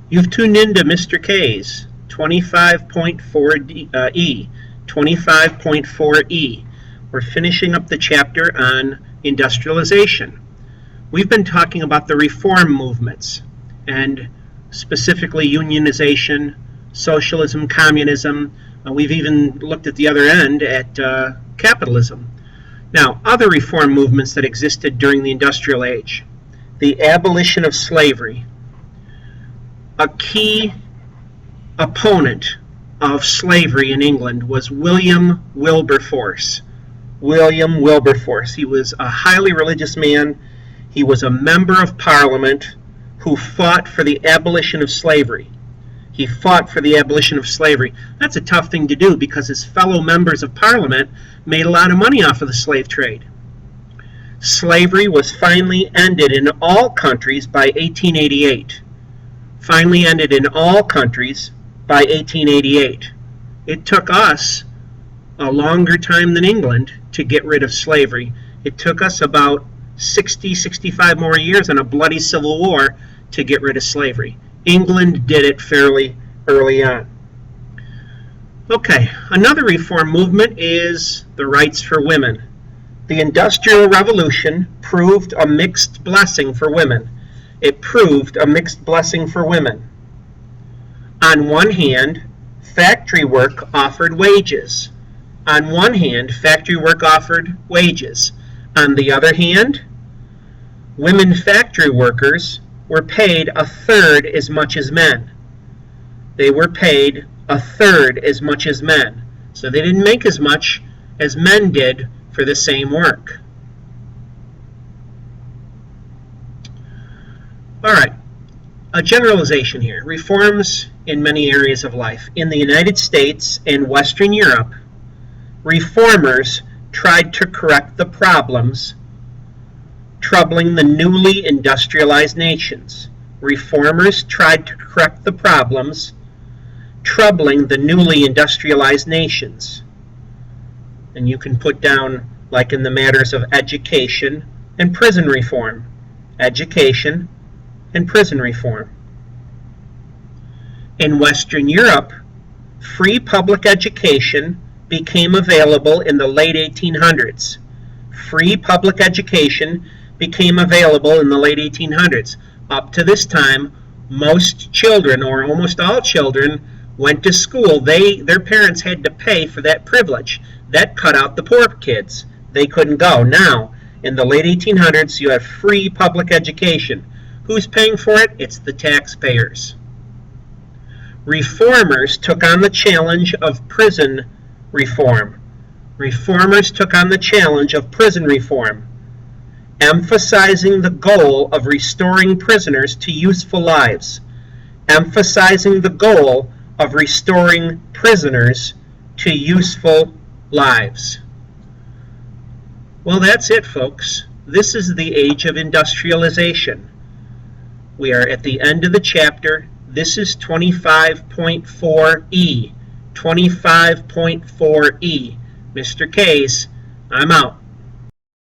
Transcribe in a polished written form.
You've tuned in to Mr. K's 25.4E. 25.4E. We're finishing up the chapter on industrialization. We've been talking about the reform movements, and specifically unionization, socialism, communism. We've even looked at the other end at capitalism. Now, other reform movements that existed during the industrial age. The abolition of slavery. A key opponent of slavery in England was William Wilberforce. William Wilberforce. He was a highly religious man. He was a member of Parliament who fought for the abolition of slavery. He fought for the abolition of slavery. That's a tough thing to do because his fellow members of Parliament made a lot of money off of the slave trade. Slavery was finally ended in all countries by 1888. Finally ended in all countries by 1888. It took us a longer time than England to get rid of slavery. It took us about 65 more years and a bloody civil war to get rid of slavery. England did it fairly early on. Okay, another reform movement is the rights for women. The Industrial Revolution proved a mixed blessing for women. It proved a mixed blessing for women. On one hand, factory work offered wages. On one hand, factory work offered wages. On the other hand, women factory workers were paid a third as much as men. They were paid a third as much as men. So they didn't make as much as men did for the same work. All right, a generalization here. Reforms in many areas of life. In the United States and Western Europe, reformers tried to correct the problems troubling the newly industrialized nations. Reformers tried to correct the problems troubling the newly industrialized nations. And you can put down, like in the matters of education and prison reform. Education and prison reform. In Western Europe, free public education became available in the late 1800s. Free public education became available in the late 1800s. Up to this time, most children, or almost all children, went to school. Their parents had to pay for that privilege. That cut out the poor kids. They couldn't go. Now, in the late 1800s, you have free public education. Who's paying for it? It's the taxpayers. Reformers took on the challenge of prison reform. Reformers took on the challenge of prison reform, emphasizing the goal of restoring prisoners to useful lives. Emphasizing the goal of restoring prisoners to useful lives. Well, that's it, folks. This is the age of industrialization. We are at the end of the chapter. This is 25.4E. 25.4E. Mr. Case, I'm out.